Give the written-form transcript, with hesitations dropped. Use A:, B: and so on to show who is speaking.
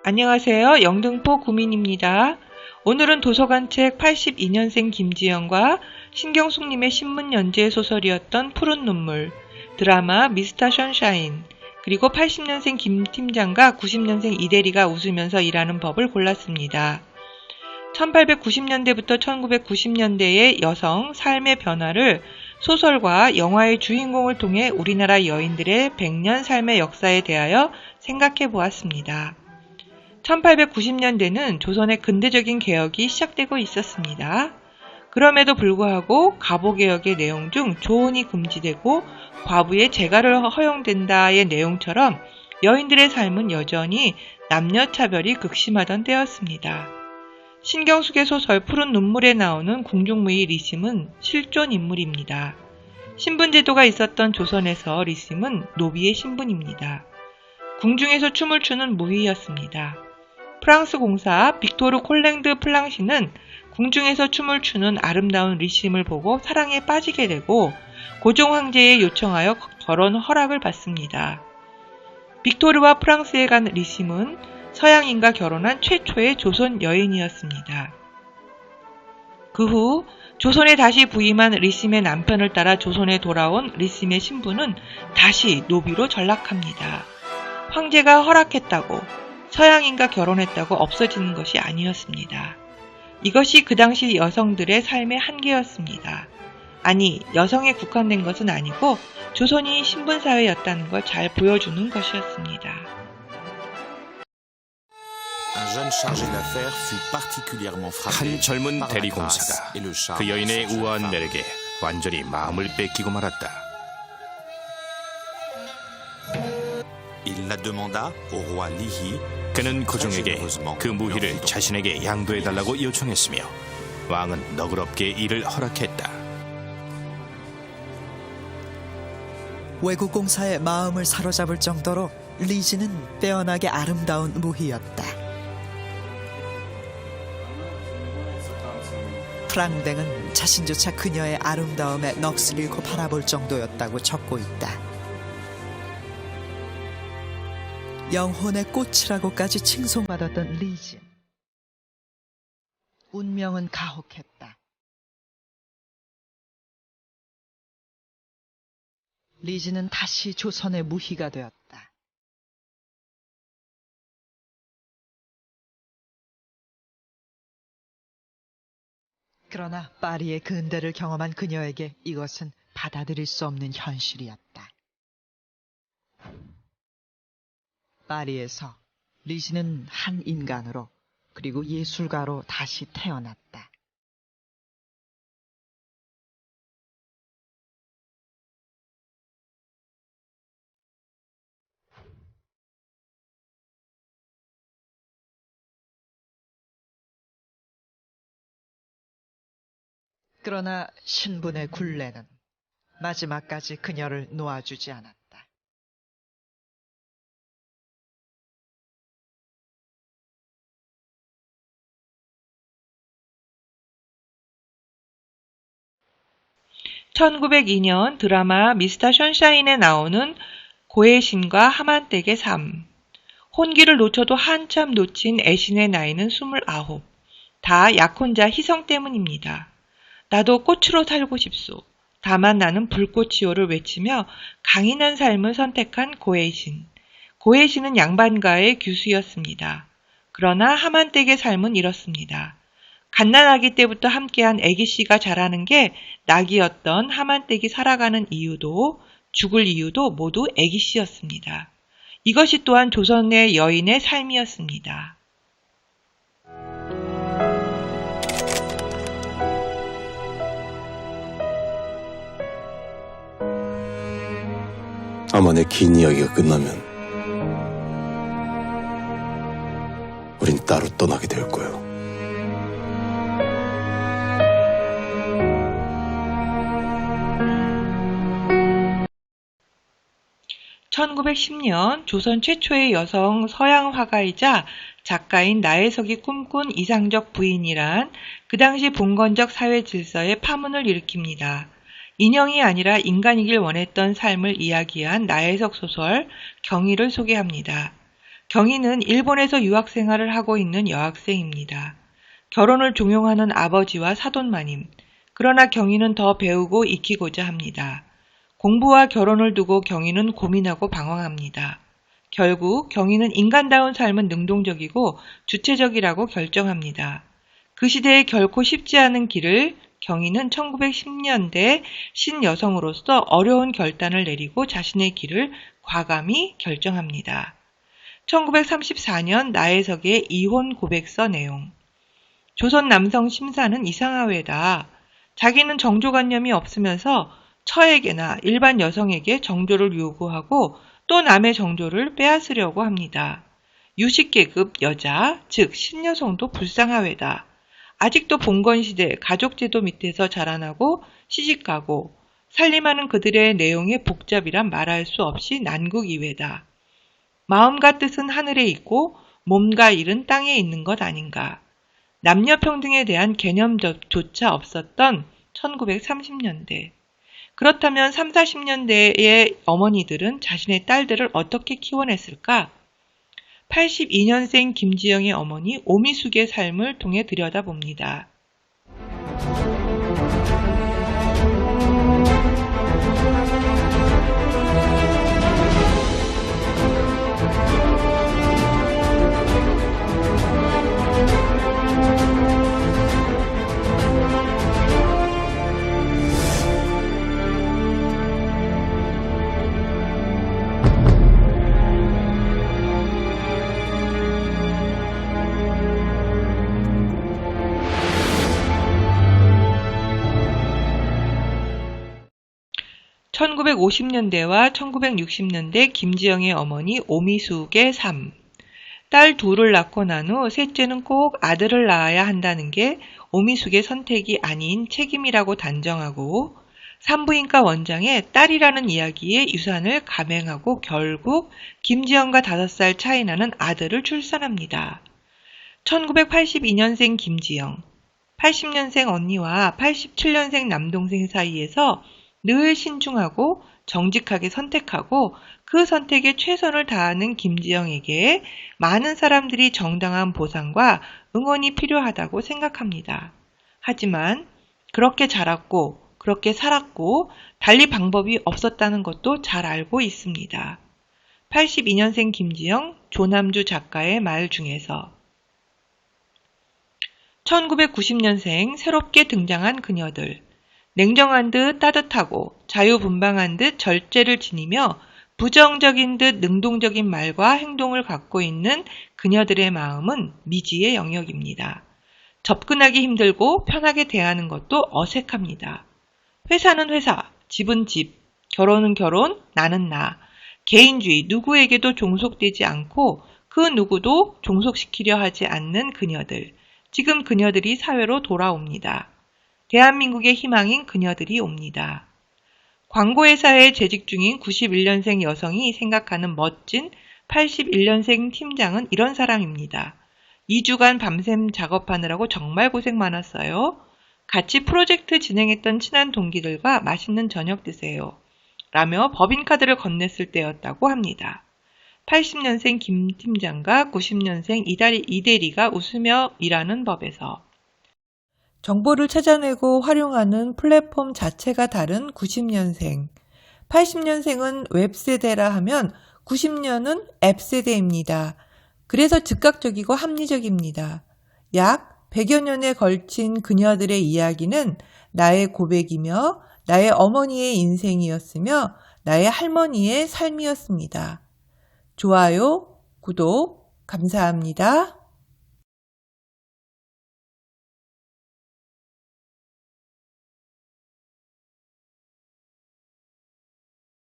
A: 안녕하세요. 영등포 구민입니다. 오늘은 도서관 책 82년생 김지영과 신경숙님의 신문 연재 소설이었던 푸른 눈물, 드라마 미스터 션샤인, 그리고 80년생 김 팀장과 90년생 이대리가 웃으면서 일하는 법을 골랐습니다. 1890년대부터 1990년대의 여성 삶의 변화를 소설과 영화의 주인공을 통해 우리나라 여인들의 100년 삶의 역사에 대하여 생각해 보았습니다. 1890년대는 조선의 근대적인 개혁이 시작되고 있었습니다. 그럼에도 불구하고 가보개혁의 내용 중 조혼이 금지되고 과부의 재가를 허용된다의 내용처럼 여인들의 삶은 여전히 남녀차별이 극심하던 때였습니다. 신경숙의 소설 푸른 눈물에 나오는 궁중무희 리심은 실존 인물입니다. 신분제도가 있었던 조선에서 리심은 노비의 신분입니다. 궁중에서 춤을 추는 무희였습니다. 프랑스 공사 빅토르 콜랭드 플랑시는 궁중에서 춤을 추는 아름다운 리심을 보고 사랑에 빠지게 되고 고종 황제에 요청하여 결혼 허락을 받습니다. 빅토르와 프랑스에 간 리심은 서양인과 결혼한 최초의 조선 여인이었습니다. 그 후 조선에 다시 부임한 리심의 남편을 따라 조선에 돌아온 리심의 신부는 다시 노비로 전락합니다. 황제가 허락했다고 서양인과 결혼했다고 없어지는 것이 아니었습니다. 이것이 그 당시 여성들의 삶의 한계였습니다. 아니, 여성에 국한된 것은 아니고 조선이 신분사회였다는 걸 잘 보여주는 것이었습니다.
B: 한 젊은 대리공사가 그 여인의 우아한 매력에 완전히 마음을 뺏기고 말았다. 그는 고종에게 그 무희를 자신에게 양도해달라고 요청했으며 왕은 너그럽게 이를 허락했다.
C: 외국 공사의 마음을 사로잡을 정도로 리지는 빼어나게 아름다운 무희였다. 프랑댕은 자신조차 그녀의 아름다움에 넋을 잃고 바라볼 정도였다고 적고 있다. 영혼의 꽃이라고까지 칭송받았던 리지. 운명은 가혹했다. 리지는 다시 조선의 무희가 되었다. 그러나 파리의 근대를 경험한 그녀에게 이것은 받아들일 수 없는 현실이었다. 파리에서 리지는 한 인간으로 그리고 예술가로 다시 태어났다. 그러나 신분의 굴레는 마지막까지 그녀를 놓아주지 않았다.
A: (1902년) 드라마 미스터 션샤인에 나오는 고혜신과 하만댁의 삶. 혼기를 놓쳐도 한참 놓친 애신의 나이는 29. 다 약혼자 희성 때문입니다. 나도 꽃으로 살고 싶소. 다만 나는 불꽃이요를 외치며 강인한 삶을 선택한 고혜신. 고혜신은 양반가의 규수였습니다. 그러나 하만댁의 삶은 이렇습니다. 갓난아기 때부터 함께한 애기씨가 자라는 게 낙이었던 하만댁이 살아가는 이유도 죽을 이유도 모두 애기씨였습니다. 이것이 또한 조선의 여인의 삶이었습니다.
D: 아마 내 긴 이야기가 끝나면 우린 따로 떠나게 될 거야.
A: (1910년) 조선 최초의 여성 서양 화가이자 작가인 나혜석이 꿈꾼 이상적 부인이란 그 당시 봉건적 사회 질서의 파문을 일으킵니다. 인형이 아니라 인간이길 원했던 삶을 이야기한 나혜석 소설 경희를 소개합니다. 경희는 일본에서 유학 생활을 하고 있는 여학생입니다. 결혼을 종용하는 아버지와 사돈마님. 그러나 경희는 더 배우고 익히고자 합니다. 공부와 결혼을 두고 경희는 고민하고 방황합니다. 결국 경희는 인간다운 삶은 능동적이고 주체적이라고 결정합니다. 그 시대에 결코 쉽지 않은 길을 경희는 1910년대 신여성으로서 어려운 결단을 내리고 자신의 길을 과감히 결정합니다. 1934년 나혜석의 이혼 고백서 내용. 조선 남성 심사는 이상하외다. 자기는 정조관념이 없으면서 처에게나 일반 여성에게 정조를 요구하고 또 남의 정조를 빼앗으려고 합니다. 유식계급 여자, 즉 신여성도 불쌍하외다. 아직도 봉건시대 가족제도 밑에서 자라나고 시집가고 살림하는 그들의 내용의 복잡이란 말할 수 없이 난국이외다. 마음과 뜻은 하늘에 있고 몸과 일은 땅에 있는 것 아닌가. 남녀평등에 대한 개념조차 없었던 1930년대. 그렇다면 30, 40년대의 어머니들은 자신의 딸들을 어떻게 키워냈을까? 82년생 김지영의 어머니 오미숙의 삶을 통해 들여다봅니다. (1950년대와 1960년대) 김지영의 어머니 오미숙의 삶. 딸 둘을 낳고 난 후 셋째는 꼭 아들을 낳아야 한다는 게 오미숙의 선택이 아닌 책임이라고 단정하고 산부인과 원장의 딸이라는 이야기에 유산을 감행하고 결국 김지영과 5살 차이 나는 아들을 출산합니다. 1982년생 김지영, 80년생 언니와 87년생 남동생 사이에서 늘 신중하고 정직하게 선택하고 그 선택에 최선을 다하는 김지영에게 많은 사람들이 정당한 보상과 응원이 필요하다고 생각합니다. 하지만 그렇게 자랐고 그렇게 살았고 달리 방법이 없었다는 것도 잘 알고 있습니다. 82년생 김지영, 조남주 작가의 말 중에서 1990년생 새롭게 등장한 그녀들. 냉정한 듯 따뜻하고 자유분방한 듯 절제를 지니며 부정적인 듯 능동적인 말과 행동을 갖고 있는 그녀들의 마음은 미지의 영역입니다. 접근하기 힘들고 편하게 대하는 것도 어색합니다. 회사는 회사, 집은 집, 결혼은 결혼, 나는 나. 개인주의 누구에게도 종속되지 않고 그 누구도 종속시키려 하지 않는 그녀들. 지금 그녀들이 사회로 돌아옵니다. 대한민국의 희망인 그녀들이 옵니다. 광고회사에 재직 중인 91년생 여성이 생각하는 멋진 81년생 팀장은 이런 사람입니다. 2주간 밤샘 작업하느라고 정말 고생 많았어요. 같이 프로젝트 진행했던 친한 동기들과 맛있는 저녁 드세요. 라며 법인카드를 건넸을 때였다고 합니다. 80년생 김 팀장과 90년생 이대리가 웃으며 일하는 법에서 정보를 찾아내고 활용하는 플랫폼 자체가 다른 90년생. 80년생은 웹세대라 하면 90년은 앱세대입니다. 그래서 즉각적이고 합리적입니다. 약 100여 년에 걸친 그녀들의 이야기는 나의 고백이며 나의 어머니의 인생이었으며 나의 할머니의 삶이었습니다. 좋아요, 구독, 감사합니다.